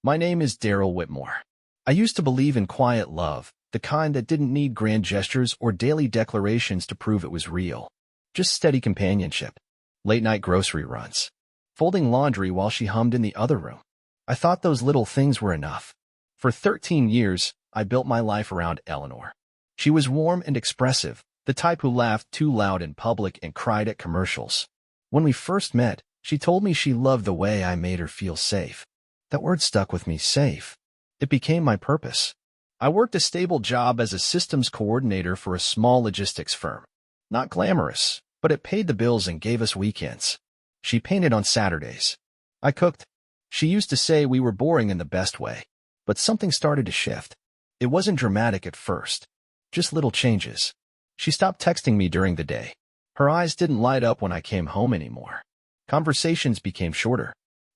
My name is Darryl Whitmore. I used to believe in quiet love, the kind that didn't need grand gestures or daily declarations to prove it was real. Just steady companionship. Late-night grocery runs. Folding laundry while she hummed in the other room. I thought those little things were enough. For 13 years, I built my life around Eleanor. She was warm and expressive, the type who laughed too loud in public and cried at commercials. When we first met, she told me she loved the way I made her feel safe. That word stuck with me, safe. It became my purpose. I worked a stable job as a systems coordinator for a small logistics firm. Not glamorous, but it paid the bills and gave us weekends. She painted on Saturdays. I cooked. She used to say we were boring in the best way. But something started to shift. It wasn't dramatic at first. Just little changes. She stopped texting me during the day. Her eyes didn't light up when I came home anymore. Conversations became shorter.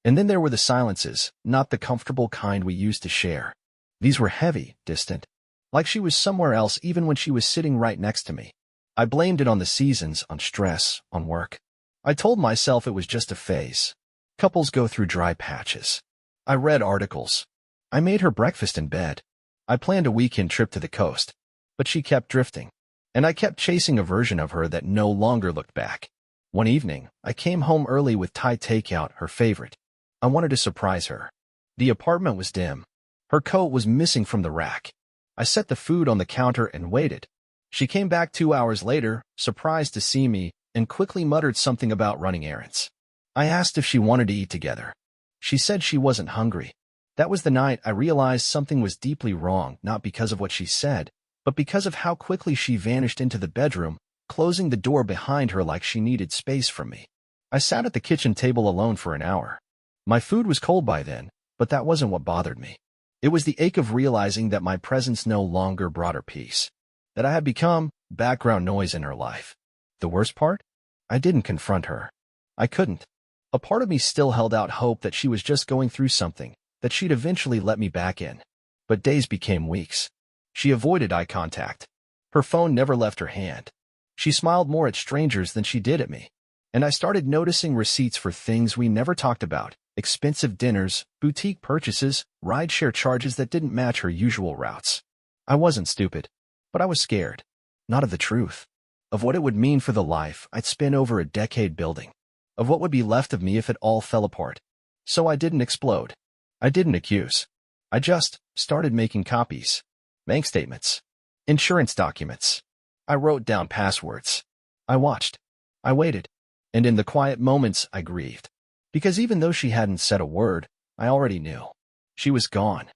And then there were the silences, not the comfortable kind we used to share. These were heavy, distant. Like she was somewhere else even when she was sitting right next to me. I blamed it on the seasons, on stress, on work. I told myself it was just a phase. Couples go through dry patches. I read articles. I made her breakfast in bed. I planned a weekend trip to the coast. But she kept drifting. And I kept chasing a version of her that no longer looked back. One evening, I came home early with Thai takeout, her favorite. I wanted to surprise her. The apartment was dim. Her coat was missing from the rack. I set the food on the counter and waited. She came back 2 hours later, surprised to see me, and quickly muttered something about running errands. I asked if she wanted to eat together. She said she wasn't hungry. That was the night I realized something was deeply wrong, not because of what she said, but because of how quickly she vanished into the bedroom, closing the door behind her like she needed space from me. I sat at the kitchen table alone for an hour. My food was cold by then, but that wasn't what bothered me. It was the ache of realizing that my presence no longer brought her peace. That I had become background noise in her life. The worst part? I didn't confront her. I couldn't. A part of me still held out hope that she was just going through something, that she'd eventually let me back in. But days became weeks. She avoided eye contact. Her phone never left her hand. She smiled more at strangers than she did at me. And I started noticing receipts for things we never talked about. Expensive dinners, boutique purchases, rideshare charges that didn't match her usual routes. I wasn't stupid, but I was scared. Not of the truth. Of what it would mean for the life I'd spent over a decade building. Of what would be left of me if it all fell apart. So I didn't explode. I didn't accuse. I just started making copies. Bank statements. Insurance documents. I wrote down passwords. I watched. I waited. And in the quiet moments, I grieved. Because even though she hadn't said a word, I already knew. She was gone.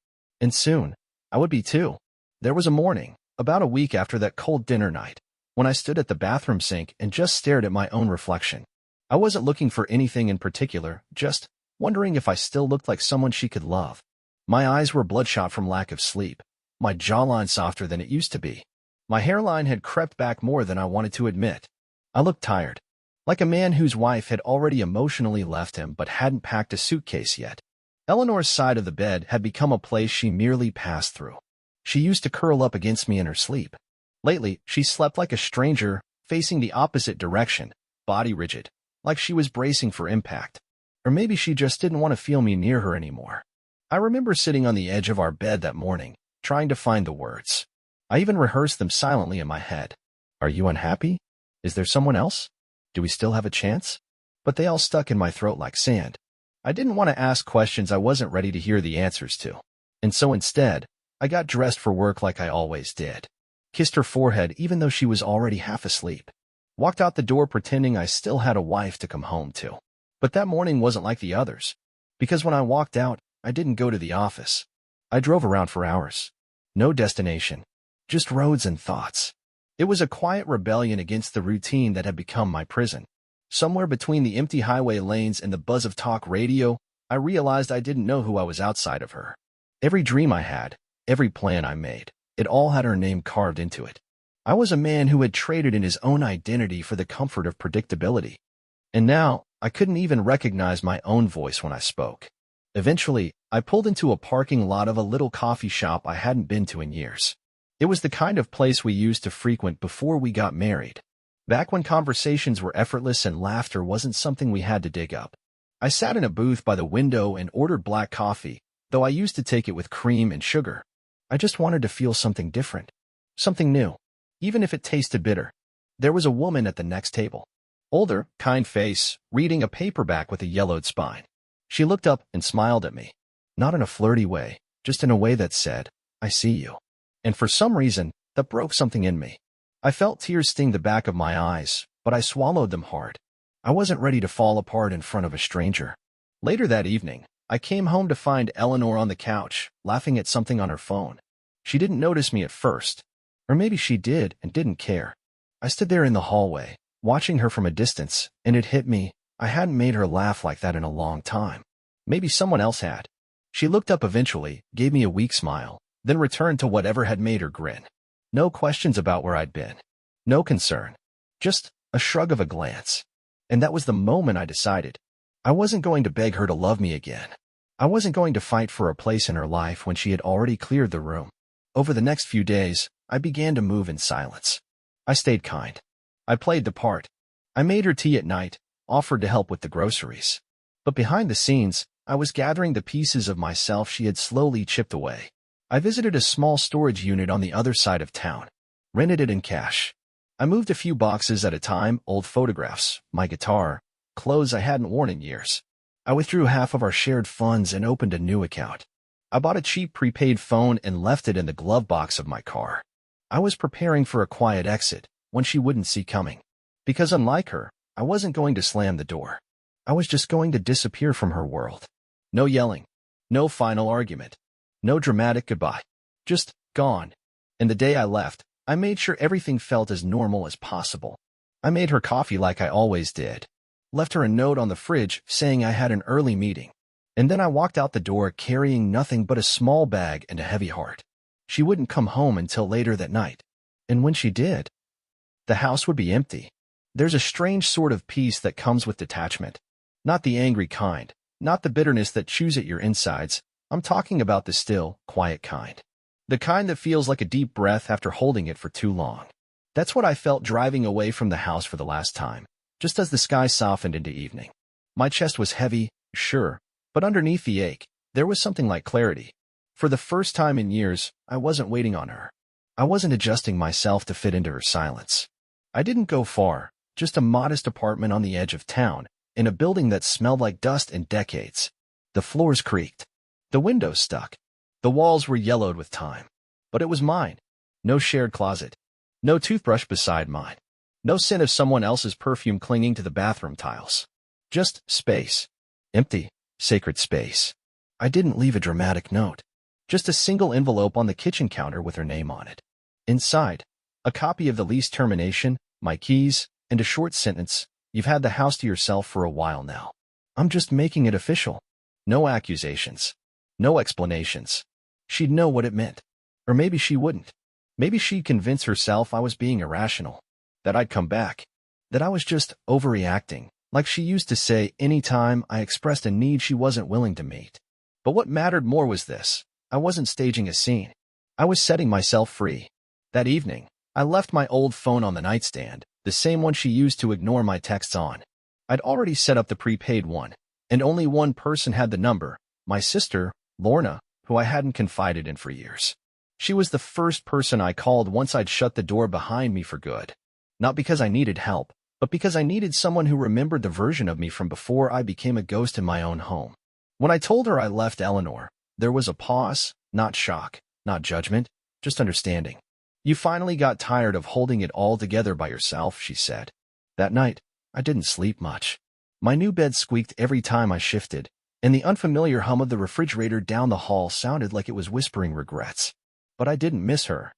And soon, I would be too. There was a morning, about a week after that cold dinner night, when I stood at the bathroom sink and just stared at my own reflection. I wasn't looking for anything in particular, just wondering if I still looked like someone she could love. My eyes were bloodshot from lack of sleep, my jawline softer than it used to be. My hairline had crept back more than I wanted to admit. I looked tired. Like a man whose wife had already emotionally left him but hadn't packed a suitcase yet. Eleanor's side of the bed had become a place she merely passed through. She used to curl up against me in her sleep. Lately, she slept like a stranger, facing the opposite direction, body rigid, like she was bracing for impact. Or maybe she just didn't want to feel me near her anymore. I remember sitting on the edge of our bed that morning, trying to find the words. I even rehearsed them silently in my head. Are you unhappy? Is there someone else? Do we still have a chance? But they all stuck in my throat like sand. I didn't want to ask questions I wasn't ready to hear the answers to. And so instead, I got dressed for work like I always did. Kissed her forehead even though she was already half asleep. Walked out the door pretending I still had a wife to come home to. But that morning wasn't like the others. Because when I walked out, I didn't go to the office. I drove around for hours. No destination. Just roads and thoughts. It was a quiet rebellion against the routine that had become my prison. Somewhere between the empty highway lanes and the buzz of talk radio, I realized I didn't know who I was outside of her. Every dream I had, every plan I made, it all had her name carved into it. I was a man who had traded in his own identity for the comfort of predictability. And now, I couldn't even recognize my own voice when I spoke. Eventually, I pulled into a parking lot of a little coffee shop I hadn't been to in years. It was the kind of place we used to frequent before we got married. Back when conversations were effortless and laughter wasn't something we had to dig up. I sat in a booth by the window and ordered black coffee, though I used to take it with cream and sugar. I just wanted to feel something different, something new, even if it tasted bitter. There was a woman at the next table. Older, kind face, reading a paperback with a yellowed spine. She looked up and smiled at me. Not in a flirty way, just in a way that said, "I see you." And for some reason, that broke something in me. I felt tears sting the back of my eyes, but I swallowed them hard. I wasn't ready to fall apart in front of a stranger. Later that evening, I came home to find Eleanor on the couch, laughing at something on her phone. She didn't notice me at first. Or maybe she did and didn't care. I stood there in the hallway, watching her from a distance, and it hit me. I hadn't made her laugh like that in a long time. Maybe someone else had. She looked up eventually, gave me a weak smile, then returned to whatever had made her grin. No questions about where I'd been. No concern. Just a shrug of a glance. And that was the moment I decided. I wasn't going to beg her to love me again. I wasn't going to fight for a place in her life when she had already cleared the room. Over the next few days, I began to move in silence. I stayed kind. I played the part. I made her tea at night, offered to help with the groceries. But behind the scenes, I was gathering the pieces of myself she had slowly chipped away. I visited a small storage unit on the other side of town, rented it in cash. I moved a few boxes at a time, old photographs, my guitar, clothes I hadn't worn in years. I withdrew half of our shared funds and opened a new account. I bought a cheap prepaid phone and left it in the glove box of my car. I was preparing for a quiet exit, one she wouldn't see coming. Because unlike her, I wasn't going to slam the door. I was just going to disappear from her world. No yelling. No final argument. No dramatic goodbye. Just gone. And the day I left, I made sure everything felt as normal as possible. I made her coffee like I always did. Left her a note on the fridge saying I had an early meeting. And then I walked out the door carrying nothing but a small bag and a heavy heart. She wouldn't come home until later that night. And when she did, the house would be empty. There's a strange sort of peace that comes with detachment. Not the angry kind, not the bitterness that chews at your insides. I'm talking about the still, quiet kind. The kind that feels like a deep breath after holding it for too long. That's what I felt driving away from the house for the last time, just as the sky softened into evening. My chest was heavy, sure, but underneath the ache, there was something like clarity. For the first time in years, I wasn't waiting on her. I wasn't adjusting myself to fit into her silence. I didn't go far, just a modest apartment on the edge of town, in a building that smelled like dust in decades. The floors creaked. The windows stuck. The walls were yellowed with time. But it was mine. No shared closet. No toothbrush beside mine. No scent of someone else's perfume clinging to the bathroom tiles. Just space. Empty, sacred space. I didn't leave a dramatic note. Just a single envelope on the kitchen counter with her name on it. Inside, a copy of the lease termination, my keys, and a short sentence, "You've had the house to yourself for a while now. I'm just making it official." No accusations. No explanations. She'd know what it meant. Or maybe she wouldn't. Maybe she'd convince herself I was being irrational. That I'd come back. That I was just overreacting, like she used to say any time I expressed a need she wasn't willing to meet. But what mattered more was this. I wasn't staging a scene. I was setting myself free. That evening, I left my old phone on the nightstand, the same one she used to ignore my texts on. I'd already set up the prepaid one, and only one person had the number, my sister, Lorna, who I hadn't confided in for years. She was the first person I called once I'd shut the door behind me for good. Not because I needed help, but because I needed someone who remembered the version of me from before I became a ghost in my own home. When I told her I left Eleanor, there was a pause, not shock, not judgment, just understanding. "You finally got tired of holding it all together by yourself," she said. That night, I didn't sleep much. My new bed squeaked every time I shifted, and the unfamiliar hum of the refrigerator down the hall sounded like it was whispering regrets. But I didn't miss her.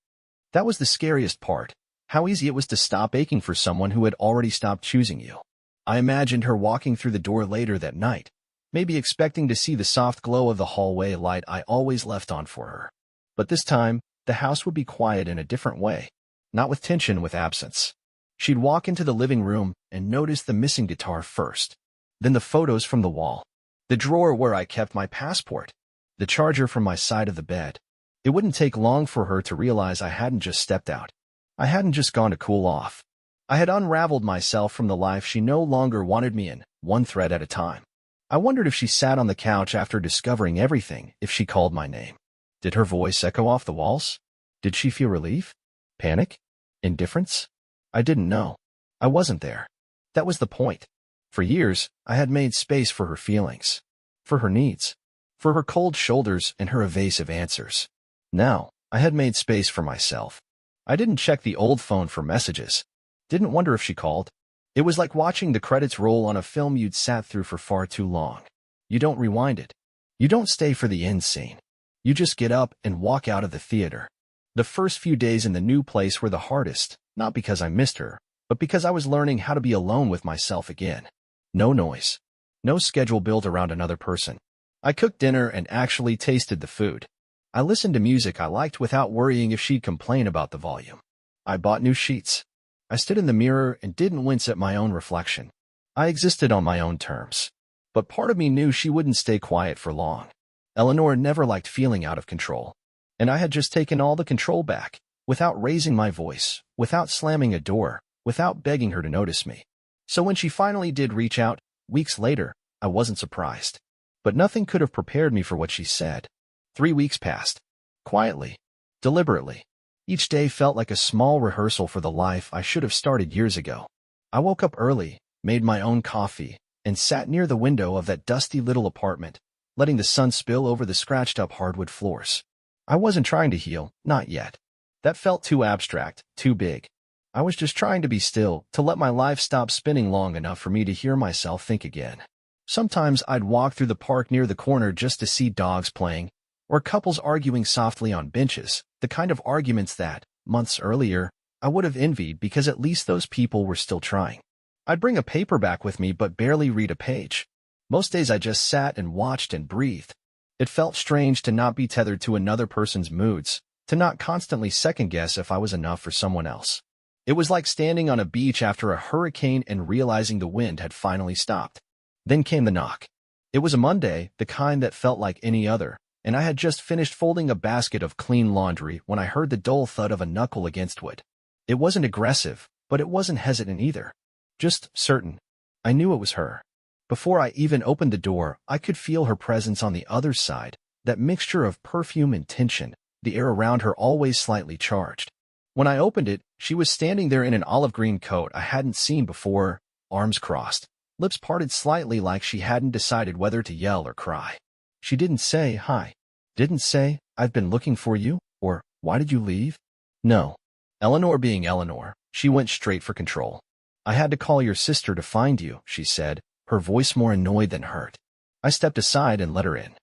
That was the scariest part, how easy it was to stop aching for someone who had already stopped choosing you. I imagined her walking through the door later that night, maybe expecting to see the soft glow of the hallway light I always left on for her. But this time, the house would be quiet in a different way, not with tension, with absence. She'd walk into the living room and notice the missing guitar first, then the photos from the wall, the drawer where I kept my passport, the charger from my side of the bed. It wouldn't take long for her to realize I hadn't just stepped out. I hadn't just gone to cool off. I had unraveled myself from the life she no longer wanted me in, one thread at a time. I wondered if she sat on the couch after discovering everything, if she called my name. Did her voice echo off the walls? Did she feel relief? Panic? Indifference? I didn't know. I wasn't there. That was the point. For years, I had made space for her feelings, for her needs, for her cold shoulders and her evasive answers. Now, I had made space for myself. I didn't check the old phone for messages. Didn't wonder if she called. It was like watching the credits roll on a film you'd sat through for far too long. You don't rewind it. You don't stay for the end scene. You just get up and walk out of the theater. The first few days in the new place were the hardest, not because I missed her, but because I was learning how to be alone with myself again. No noise. No schedule built around another person. I cooked dinner and actually tasted the food. I listened to music I liked without worrying if she'd complain about the volume. I bought new sheets. I stood in the mirror and didn't wince at my own reflection. I existed on my own terms. But part of me knew she wouldn't stay quiet for long. Eleanor never liked feeling out of control. And I had just taken all the control back, without raising my voice, without slamming a door, without begging her to notice me. So when she finally did reach out, weeks later, I wasn't surprised. But nothing could have prepared me for what she said. 3 weeks passed. Quietly. Deliberately. Each day felt like a small rehearsal for the life I should have started years ago. I woke up early, made my own coffee, and sat near the window of that dusty little apartment, letting the sun spill over the scratched-up hardwood floors. I wasn't trying to heal, not yet. That felt too abstract, too big. I was just trying to be still, to let my life stop spinning long enough for me to hear myself think again. Sometimes I'd walk through the park near the corner just to see dogs playing, or couples arguing softly on benches, the kind of arguments that, months earlier, I would have envied because at least those people were still trying. I'd bring a paperback with me but barely read a page. Most days I just sat and watched and breathed. It felt strange to not be tethered to another person's moods, to not constantly second-guess if I was enough for someone else. It was like standing on a beach after a hurricane and realizing the wind had finally stopped. Then came the knock. It was a Monday, the kind that felt like any other, and I had just finished folding a basket of clean laundry when I heard the dull thud of a knuckle against wood. It wasn't aggressive, but it wasn't hesitant either. Just certain. I knew it was her. Before I even opened the door, I could feel her presence on the other side, that mixture of perfume and tension, the air around her always slightly charged. When I opened it, she was standing there in an olive green coat I hadn't seen before, arms crossed, lips parted slightly like she hadn't decided whether to yell or cry. She didn't say, "Hi." Didn't say, "I've been looking for you," or "Why did you leave?" No. Eleanor being Eleanor, she went straight for control. "I had to call your sister to find you," she said, her voice more annoyed than hurt. I stepped aside and let her in.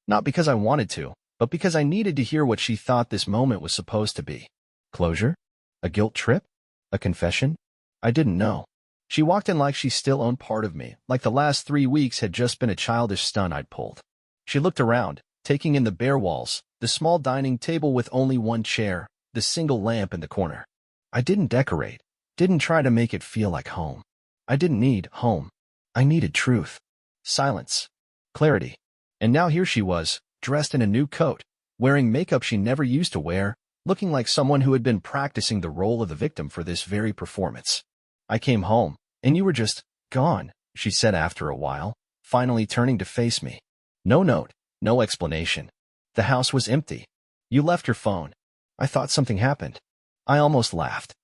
Not because I wanted to, but because I needed to hear what she thought this moment was supposed to be. Closure? A guilt trip? A confession? I didn't know. She walked in like she still owned part of me, like the last 3 weeks had just been a childish stunt I'd pulled. She looked around, taking in the bare walls, the small dining table with only one chair, the single lamp in the corner. I didn't decorate, didn't try to make it feel like home. I didn't need home. I needed truth. Silence. Clarity. And now here she was, dressed in a new coat, wearing makeup she never used to wear, looking like someone who had been practicing the role of the victim for this very performance. "I came home, and you were just gone," she said after a while, finally turning to face me. No note, no explanation. The house was empty. "You left your phone." I thought something happened. I almost laughed.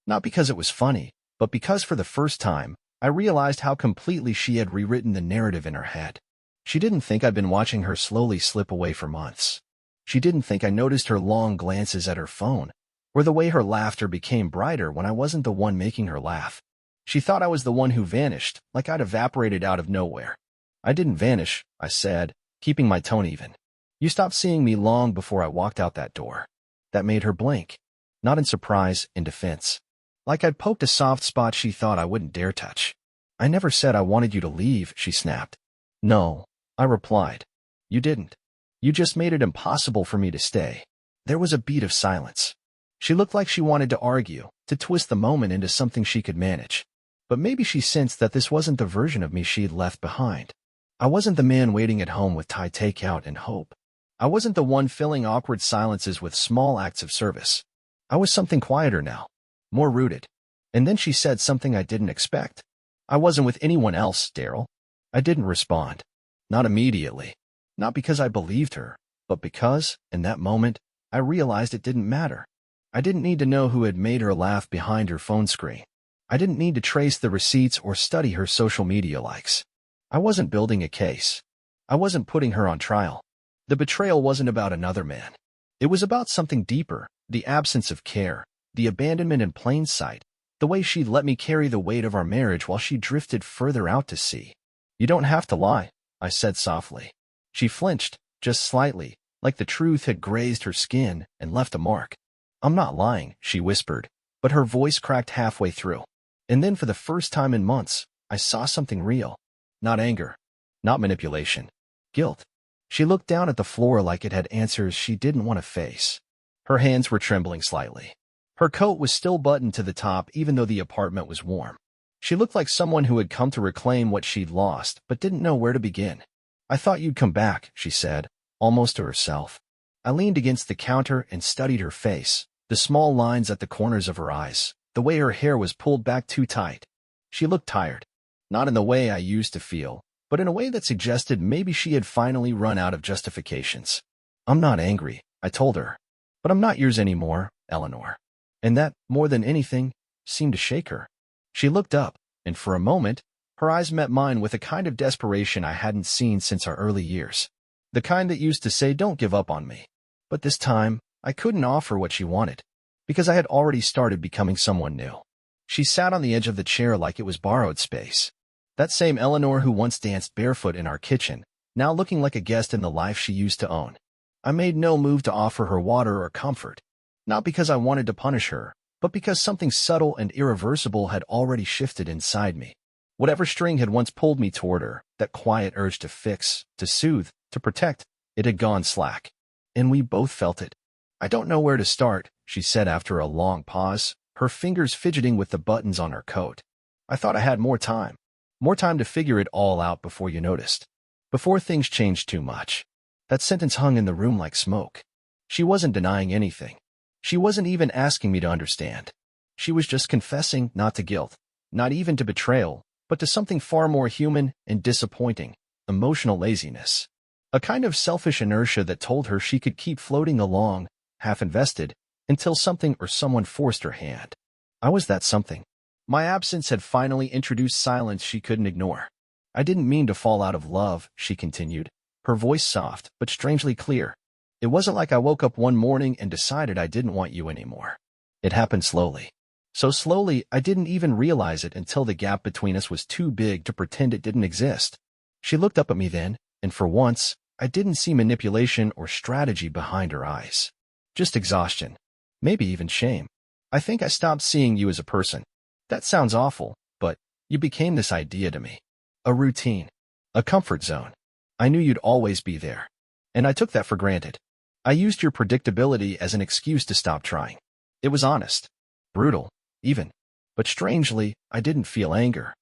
Not because it was funny, but because for the first time, I realized how completely she had rewritten the narrative in her head. She didn't think I'd been watching her slowly slip away for months. She didn't think I noticed her long glances at her phone, or the way her laughter became brighter when I wasn't the one making her laugh. She thought I was the one who vanished, like I'd evaporated out of nowhere. "I didn't vanish," I said, keeping my tone even. "You stopped seeing me long before I walked out that door." That made her blink. Not in surprise, in defense. Like I'd poked a soft spot she thought I wouldn't dare touch. "I never said I wanted you to leave," she snapped. "No," I replied. "You didn't. You just made it impossible for me to stay." There was a beat of silence. She looked like she wanted to argue, to twist the moment into something she could manage. But maybe she sensed that this wasn't the version of me she'd left behind. I wasn't the man waiting at home with Thai takeout and hope. I wasn't the one filling awkward silences with small acts of service. I was something quieter now, more rooted. And then she said something I didn't expect. "I wasn't with anyone else, Darryl." I didn't respond. Not immediately. Not because I believed her, but because, in that moment, I realized it didn't matter. I didn't need to know who had made her laugh behind her phone screen. I didn't need to trace the receipts or study her social media likes. I wasn't building a case. I wasn't putting her on trial. The betrayal wasn't about another man. It was about something deeper, the absence of care, the abandonment in plain sight, the way she'd let me carry the weight of our marriage while she drifted further out to sea. You don't have to lie, I said softly. She flinched, just slightly, like the truth had grazed her skin and left a mark. I'm not lying, she whispered, but her voice cracked halfway through. And then for the first time in months, I saw something real. Not anger. Not manipulation. Guilt. She looked down at the floor like it had answers she didn't want to face. Her hands were trembling slightly. Her coat was still buttoned to the top even though the apartment was warm. She looked like someone who had come to reclaim what she'd lost but didn't know where to begin. I thought you'd come back, she said, almost to herself. I leaned against the counter and studied her face, the small lines at the corners of her eyes, the way her hair was pulled back too tight. She looked tired. Not in the way I used to feel, but in a way that suggested maybe she had finally run out of justifications. I'm not angry, I told her. But I'm not yours anymore, Eleanor. And that, more than anything, seemed to shake her. She looked up, and for a moment, her eyes met mine with a kind of desperation I hadn't seen since our early years. The kind that used to say, don't give up on me. But this time, I couldn't offer what she wanted, because I had already started becoming someone new. She sat on the edge of the chair like it was borrowed space. That same Eleanor who once danced barefoot in our kitchen, now looking like a guest in the life she used to own. I made no move to offer her water or comfort, not because I wanted to punish her, but because something subtle and irreversible had already shifted inside me. Whatever string had once pulled me toward her, that quiet urge to fix, to soothe, to protect, it had gone slack. And we both felt it. I don't know where to start, she said after a long pause, her fingers fidgeting with the buttons on her coat. I thought I had more time. More time to figure it all out before you noticed. Before things changed too much. That sentence hung in the room like smoke. She wasn't denying anything. She wasn't even asking me to understand. She was just confessing not to guilt, not even to betrayal, but to something far more human and disappointing, emotional laziness. A kind of selfish inertia that told her she could keep floating along, half invested, until something or someone forced her hand. I was that something. My absence had finally introduced silence she couldn't ignore. I didn't mean to fall out of love, she continued, her voice soft but strangely clear. It wasn't like I woke up one morning and decided I didn't want you anymore. It happened slowly. So slowly, I didn't even realize it until the gap between us was too big to pretend it didn't exist. She looked up at me then, and for once, I didn't see manipulation or strategy behind her eyes. Just exhaustion. Maybe even shame. I think I stopped seeing you as a person. That sounds awful, but you became this idea to me. A routine. A comfort zone. I knew you'd always be there. And I took that for granted. I used your predictability as an excuse to stop trying. It was honest. Brutal, even. But strangely, I didn't feel anger.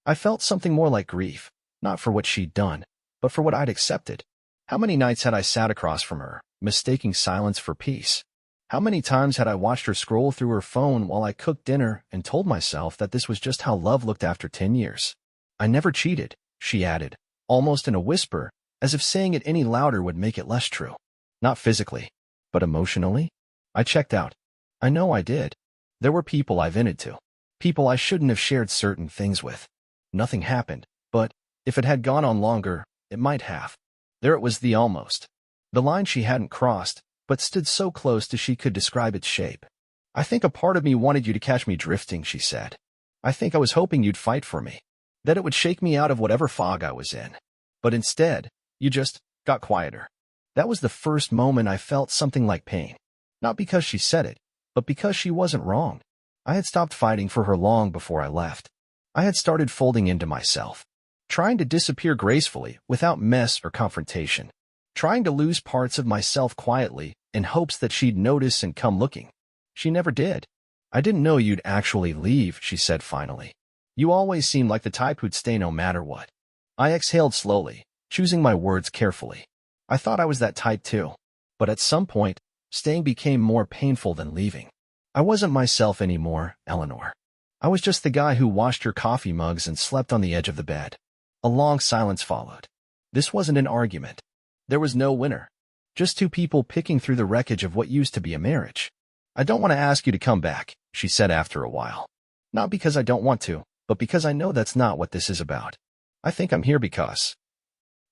I felt something more like grief, not for what she'd done, but for what I'd accepted. How many nights had I sat across from her, mistaking silence for peace? How many times had I watched her scroll through her phone while I cooked dinner and told myself that this was just how love looked after 10 years? I never cheated, she added, almost in a whisper, as if saying it any louder would make it less true. Not physically, but emotionally? I checked out. I know I did. There were people I vented to. People I shouldn't have shared certain things with. Nothing happened, but if it had gone on longer, it might have. There it was, the almost. The line she hadn't crossed, but stood so close that she could describe its shape. I think a part of me wanted you to catch me drifting, she said. I think I was hoping you'd fight for me, that it would shake me out of whatever fog I was in. But instead, you just got quieter. That was the first moment I felt something like pain. Not because she said it, but because she wasn't wrong. I had stopped fighting for her long before I left. I had started folding into myself, trying to disappear gracefully without mess or confrontation, trying to lose parts of myself quietly in hopes that she'd notice and come looking. She never did. I didn't know you'd actually leave, she said finally. You always seemed like the type who'd stay no matter what. I exhaled slowly, choosing my words carefully. I thought I was that type too. But at some point, staying became more painful than leaving. I wasn't myself anymore, Eleanor. I was just the guy who washed your coffee mugs and slept on the edge of the bed. A long silence followed. This wasn't an argument. There was no winner. Just two people picking through the wreckage of what used to be a marriage. I don't want to ask you to come back, she said after a while. Not because I don't want to, but because I know that's not what this is about. I think I'm here because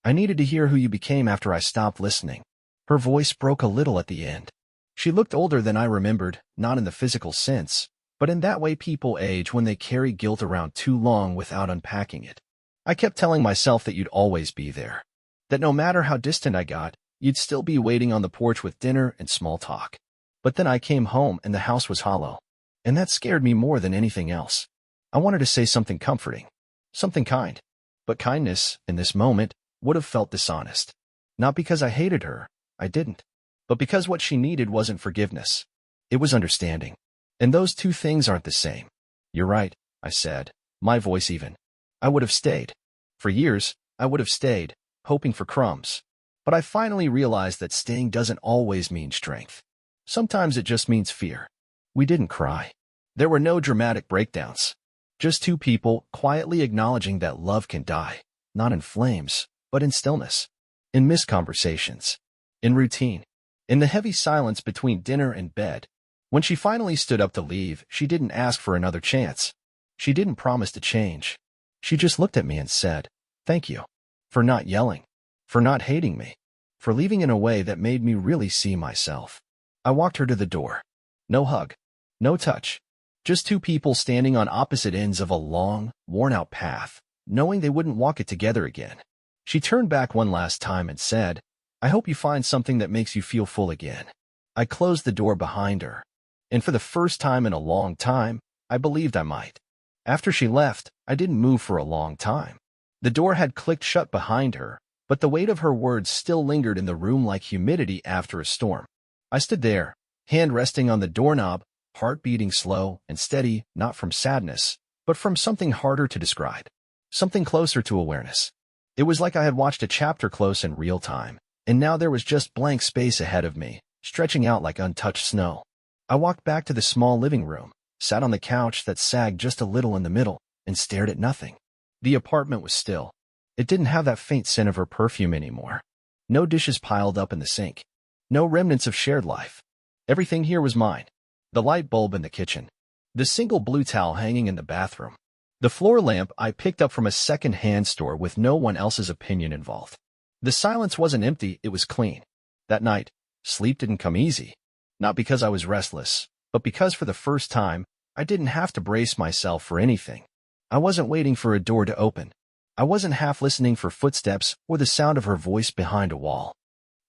I needed to hear who you became after I stopped listening. Her voice broke a little at the end. She looked older than I remembered, not in the physical sense, but in that way people age when they carry guilt around too long without unpacking it. I kept telling myself that you'd always be there. That no matter how distant I got, you'd still be waiting on the porch with dinner and small talk. But then I came home and the house was hollow. And that scared me more than anything else. I wanted to say something comforting, something kind. But kindness, in this moment, would have felt dishonest. Not because I hated her, I didn't. But because what she needed wasn't forgiveness. It was understanding. And those two things aren't the same. You're right, I said, my voice even. I would have stayed. For years, I would have stayed, hoping for crumbs. But I finally realized that staying doesn't always mean strength. Sometimes it just means fear. We didn't cry. There were no dramatic breakdowns. Just two people quietly acknowledging that love can die, not in flames, but in stillness, in missed conversations, in routine, in the heavy silence between dinner and bed. When she finally stood up to leave, she didn't ask for another chance. She didn't promise to change. She just looked at me and said, "Thank you. For not yelling. For not hating me. For leaving in a way that made me really see myself." I walked her to the door. No hug. No touch. Just two people standing on opposite ends of a long, worn-out path, knowing they wouldn't walk it together again. She turned back one last time and said, "I hope you find something that makes you feel full again." I closed the door behind her. And for the first time in a long time, I believed I might. After she left, I didn't move for a long time. The door had clicked shut behind her, but the weight of her words still lingered in the room like humidity after a storm. I stood there, hand resting on the doorknob, heart beating slow and steady, not from sadness, but from something harder to describe. Something closer to awareness. It was like I had watched a chapter close in real time, and now there was just blank space ahead of me, stretching out like untouched snow. I walked back to the small living room, sat on the couch that sagged just a little in the middle, and stared at nothing. The apartment was still. It didn't have that faint scent of her perfume anymore. No dishes piled up in the sink. No remnants of shared life. Everything here was mine. The light bulb in the kitchen. The single blue towel hanging in the bathroom. The floor lamp I picked up from a second-hand store with no one else's opinion involved. The silence wasn't empty, it was clean. That night, sleep didn't come easy. Not because I was restless, but because for the first time, I didn't have to brace myself for anything. I wasn't waiting for a door to open. I wasn't half listening for footsteps or the sound of her voice behind a wall.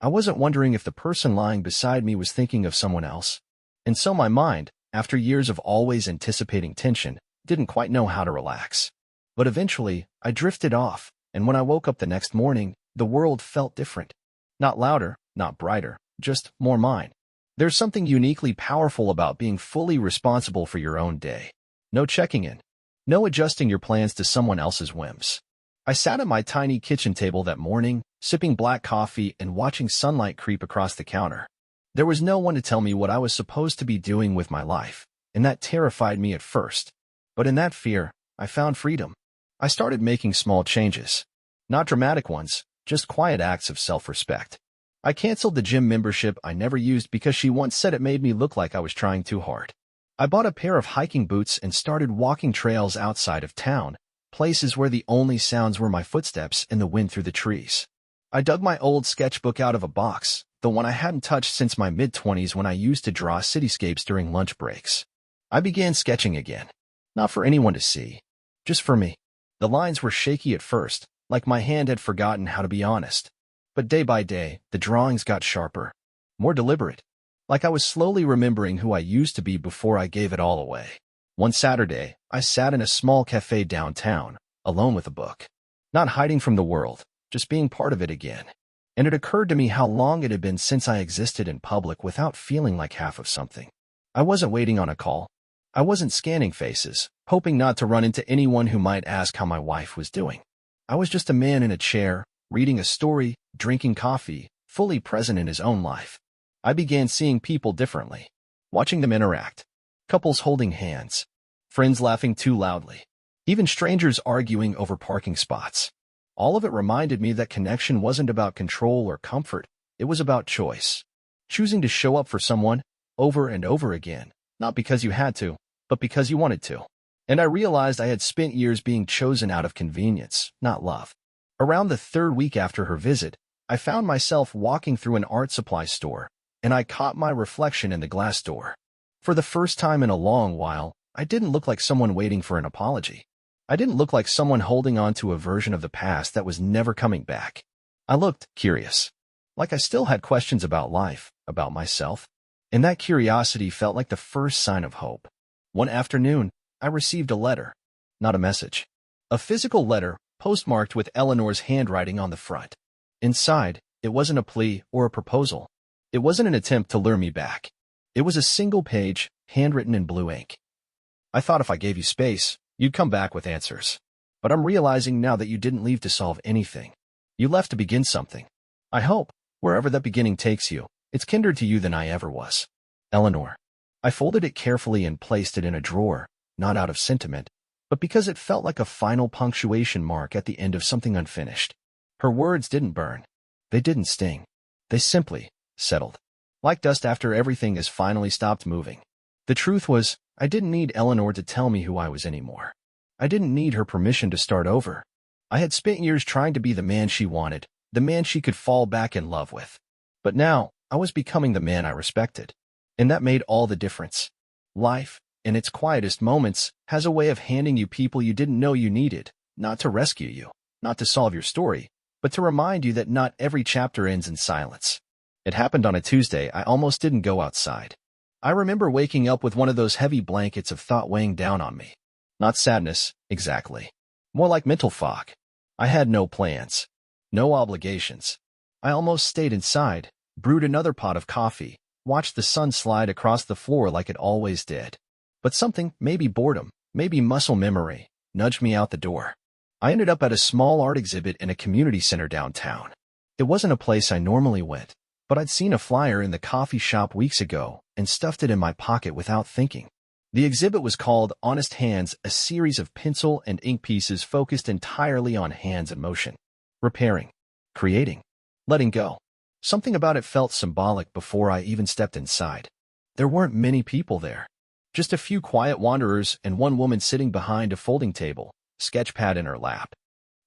I wasn't wondering if the person lying beside me was thinking of someone else. And so my mind, after years of always anticipating tension, didn't quite know how to relax. But eventually, I drifted off, and when I woke up the next morning, the world felt different. Not louder, not brighter, just more mine. There's something uniquely powerful about being fully responsible for your own day. No checking in. No adjusting your plans to someone else's whims. I sat at my tiny kitchen table that morning, sipping black coffee and watching sunlight creep across the counter. There was no one to tell me what I was supposed to be doing with my life, and that terrified me at first. But in that fear, I found freedom. I started making small changes. Not dramatic ones, just quiet acts of self-respect. I canceled the gym membership I never used because she once said it made me look like I was trying too hard. I bought a pair of hiking boots and started walking trails outside of town, places where the only sounds were my footsteps and the wind through the trees. I dug my old sketchbook out of a box, the one I hadn't touched since my mid-20s when I used to draw cityscapes during lunch breaks. I began sketching again. Not for anyone to see. Just for me. The lines were shaky at first, like my hand had forgotten how to be honest. But day by day, the drawings got sharper. More deliberate. Like I was slowly remembering who I used to be before I gave it all away. One Saturday, I sat in a small cafe downtown, alone with a book. Not hiding from the world, just being part of it again. And it occurred to me how long it had been since I existed in public without feeling like half of something. I wasn't waiting on a call. I wasn't scanning faces, hoping not to run into anyone who might ask how my wife was doing. I was just a man in a chair, reading a story, drinking coffee, fully present in his own life. I began seeing people differently, watching them interact. Couples holding hands, friends laughing too loudly, even strangers arguing over parking spots. All of it reminded me that connection wasn't about control or comfort. It was about choice. Choosing to show up for someone over and over again, not because you had to, but because you wanted to. And I realized I had spent years being chosen out of convenience, not love. Around the third week after her visit, I found myself walking through an art supply store, and I caught my reflection in the glass door. For the first time in a long while, I didn't look like someone waiting for an apology. I didn't look like someone holding on to a version of the past that was never coming back. I looked curious, like I still had questions about life, about myself, and that curiosity felt like the first sign of hope. One afternoon, I received a letter, not a message. A physical letter, postmarked with Eleanor's handwriting on the front. Inside, it wasn't a plea or a proposal. It wasn't an attempt to lure me back. It was a single page, handwritten in blue ink. I thought if I gave you space, you'd come back with answers. But I'm realizing now that you didn't leave to solve anything. You left to begin something. I hope, wherever that beginning takes you, it's kinder to you than I ever was. Eleanor. I folded it carefully and placed it in a drawer, not out of sentiment, but because it felt like a final punctuation mark at the end of something unfinished. Her words didn't burn. They didn't sting. They simply settled. Like dust after everything has finally stopped moving. The truth was, I didn't need Eleanor to tell me who I was anymore. I didn't need her permission to start over. I had spent years trying to be the man she wanted, the man she could fall back in love with. But now, I was becoming the man I respected. And that made all the difference. Life, in its quietest moments, has a way of handing you people you didn't know you needed, not to rescue you, not to solve your story, but to remind you that not every chapter ends in silence. It happened on a Tuesday. I almost didn't go outside. I remember waking up with one of those heavy blankets of thought weighing down on me. Not sadness, exactly. More like mental fog. I had no plans. No obligations. I almost stayed inside, brewed another pot of coffee, watched the sun slide across the floor like it always did. But something, maybe boredom, maybe muscle memory, nudged me out the door. I ended up at a small art exhibit in a community center downtown. It wasn't a place I normally went, but I'd seen a flyer in the coffee shop weeks ago and stuffed it in my pocket without thinking. The exhibit was called Honest Hands, a series of pencil and ink pieces focused entirely on hands and motion. Repairing, creating, letting go. Something about it felt symbolic before I even stepped inside. There weren't many people there. Just a few quiet wanderers and one woman sitting behind a folding table, sketchpad in her lap.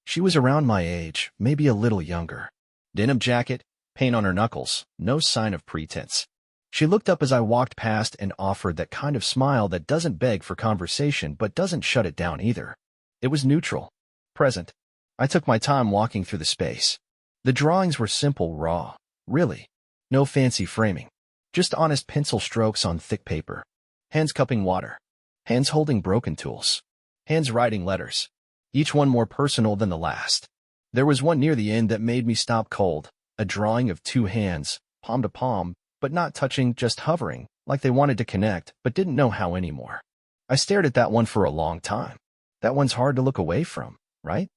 She was around my age, maybe a little younger. Denim jacket, paint on her knuckles, no sign of pretense. She looked up as I walked past and offered that kind of smile that doesn't beg for conversation but doesn't shut it down either. It was neutral, present. I took my time walking through the space. The drawings were simple, raw, really. No fancy framing. Just honest pencil strokes on thick paper. Hands cupping water. Hands holding broken tools. Hands writing letters. Each one more personal than the last. There was one near the end that made me stop cold. A drawing of two hands, palm to palm, but not touching, just hovering, like they wanted to connect, but didn't know how anymore. I stared at that one for a long time. That one's hard to look away from, right?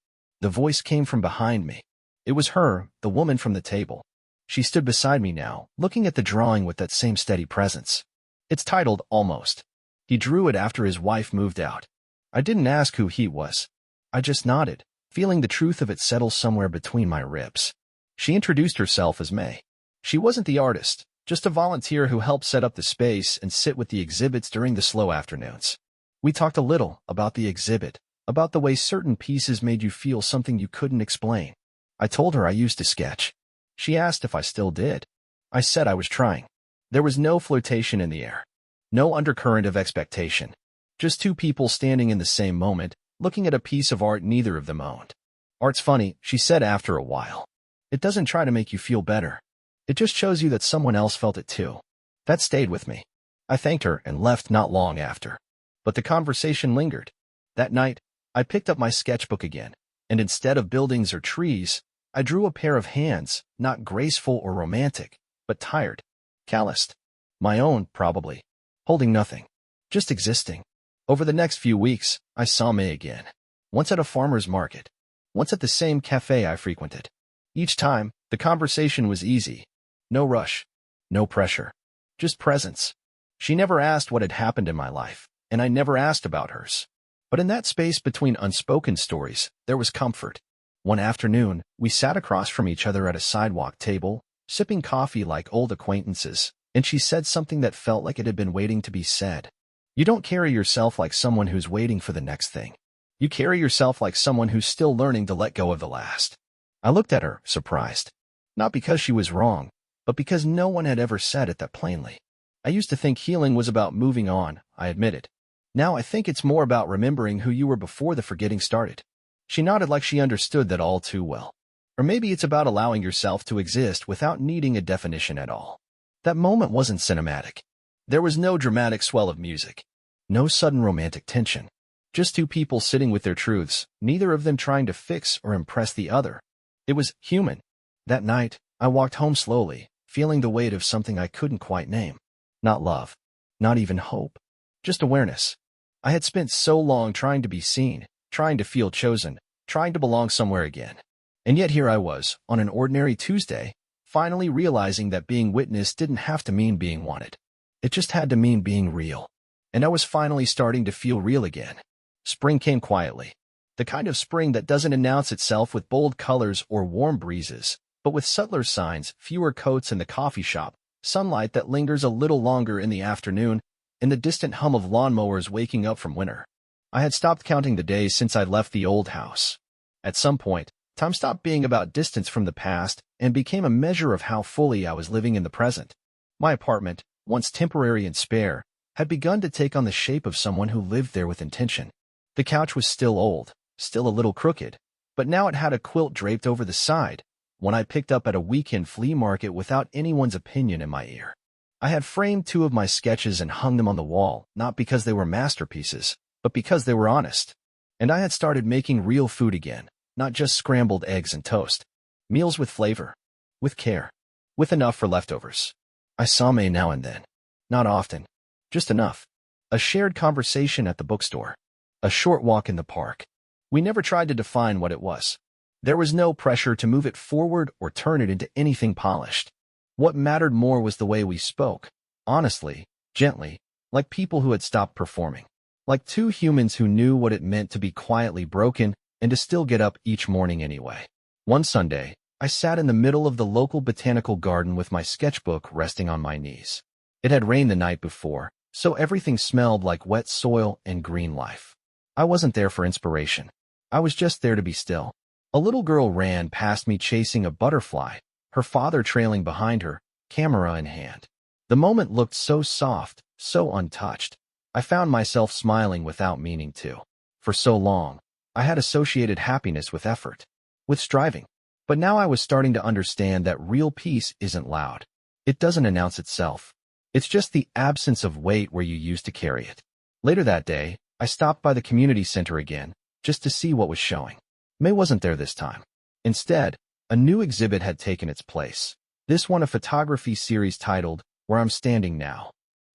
The voice came from behind me. It was her, the woman from the table. She stood beside me now, looking at the drawing with that same steady presence. It's titled Almost. He drew it after his wife moved out. I didn't ask who he was. I just nodded, feeling the truth of it settle somewhere between my ribs. She introduced herself as May. She wasn't the artist, just a volunteer who helped set up the space and sit with the exhibits during the slow afternoons. We talked a little about the exhibit, about the way certain pieces made you feel something you couldn't explain. I told her I used to sketch. She asked if I still did. I said I was trying. There was no flirtation in the air. No undercurrent of expectation. Just two people standing in the same moment, looking at a piece of art neither of them owned. Art's funny, she said after a while. It doesn't try to make you feel better. It just shows you that someone else felt it too. That stayed with me. I thanked her and left not long after. But the conversation lingered. That night, I picked up my sketchbook again, and instead of buildings or trees, I drew a pair of hands, not graceful or romantic, but tired, calloused. My own, probably. Holding nothing. Just existing. Over the next few weeks, I saw May again. Once at a farmer's market. Once at the same cafe I frequented. Each time, the conversation was easy. No rush. No pressure. Just presence. She never asked what had happened in my life, and I never asked about hers. But in that space between unspoken stories, there was comfort. One afternoon, we sat across from each other at a sidewalk table, sipping coffee like old acquaintances, and she said something that felt like it had been waiting to be said. You don't carry yourself like someone who's waiting for the next thing. You carry yourself like someone who's still learning to let go of the last. I looked at her, surprised. Not because she was wrong, but because no one had ever said it that plainly. I used to think healing was about moving on, I admitted. Now I think it's more about remembering who you were before the forgetting started. She nodded like she understood that all too well. Or maybe it's about allowing yourself to exist without needing a definition at all. That moment wasn't cinematic. There was no dramatic swell of music. No sudden romantic tension. Just two people sitting with their truths, neither of them trying to fix or impress the other. It was human. That night, I walked home slowly, feeling the weight of something I couldn't quite name. Not love. Not even hope. Just awareness. I had spent so long trying to be seen, trying to feel chosen, trying to belong somewhere again. And yet here I was, on an ordinary Tuesday, finally realizing that being witnessed didn't have to mean being wanted. It just had to mean being real. And I was finally starting to feel real again. Spring came quietly. The kind of spring that doesn't announce itself with bold colors or warm breezes, but with subtler signs, fewer coats in the coffee shop, sunlight that lingers a little longer in the afternoon, and the distant hum of lawnmowers waking up from winter. I had stopped counting the days since I'd left the old house. At some point, time stopped being about distance from the past and became a measure of how fully I was living in the present. My apartment, once temporary and spare, had begun to take on the shape of someone who lived there with intention. The couch was still old, still a little crooked, but now it had a quilt draped over the side, one I picked up at a weekend flea market without anyone's opinion in my ear. I had framed two of my sketches and hung them on the wall, not because they were masterpieces, but because they were honest. And I had started making real food again, not just scrambled eggs and toast. Meals with flavor, with care, with enough for leftovers. I saw May now and then. Not often. Just enough. A shared conversation at the bookstore. A short walk in the park. We never tried to define what it was. There was no pressure to move it forward or turn it into anything polished. What mattered more was the way we spoke. Honestly, gently, like people who had stopped performing. Like two humans who knew what it meant to be quietly broken and to still get up each morning anyway. One Sunday, I sat in the middle of the local botanical garden with my sketchbook resting on my knees. It had rained the night before, so everything smelled like wet soil and green life. I wasn't there for inspiration. I was just there to be still. A little girl ran past me chasing a butterfly, her father trailing behind her, camera in hand. The moment looked so soft, so untouched. I found myself smiling without meaning to. For so long, I had associated happiness with effort, with striving. But now I was starting to understand that real peace isn't loud. It doesn't announce itself. It's just the absence of weight where you used to carry it. Later that day, I stopped by the community center again, just to see what was showing. May wasn't there this time. Instead, a new exhibit had taken its place. This one a photography series titled, Where I'm Standing Now.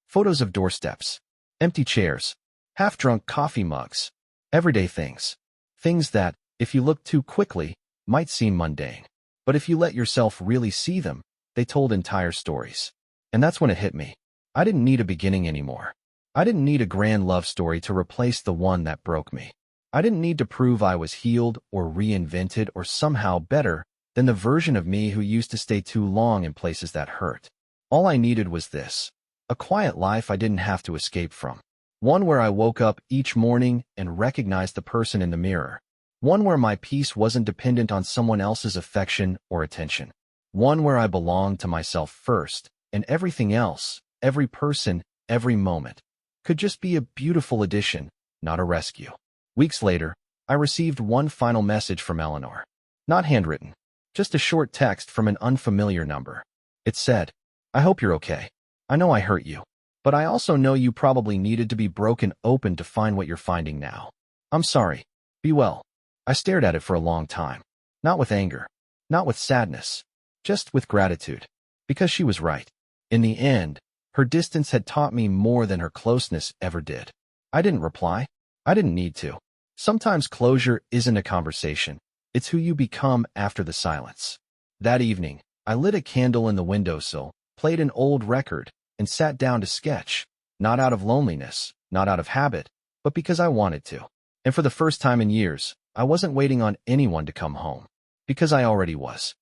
Photos of doorsteps, empty chairs, half-drunk coffee mugs, everyday things. Things that, if you look too quickly, might seem mundane. But if you let yourself really see them, they told entire stories. And that's when it hit me. I didn't need a beginning anymore. I didn't need a grand love story to replace the one that broke me. I didn't need to prove I was healed or reinvented or somehow better than the version of me who used to stay too long in places that hurt. All I needed was this. A quiet life I didn't have to escape from. One where I woke up each morning and recognized the person in the mirror. One where my peace wasn't dependent on someone else's affection or attention. One where I belonged to myself first, and everything else, every person, every moment, could just be a beautiful addition, not a rescue. Weeks later, I received one final message from Eleanor. Not handwritten, just a short text from an unfamiliar number. It said, I hope you're okay. I know I hurt you, but I also know you probably needed to be broken open to find what you're finding now. I'm sorry. Be well. I stared at it for a long time. Not with anger. Not with sadness. Just with gratitude. Because she was right. In the end, her distance had taught me more than her closeness ever did. I didn't reply. I didn't need to. Sometimes closure isn't a conversation. It's who you become after the silence. That evening, I lit a candle in the windowsill, played an old record, and sat down to sketch. Not out of loneliness, not out of habit, but because I wanted to. And for the first time in years, I wasn't waiting on anyone to come home, because I already was.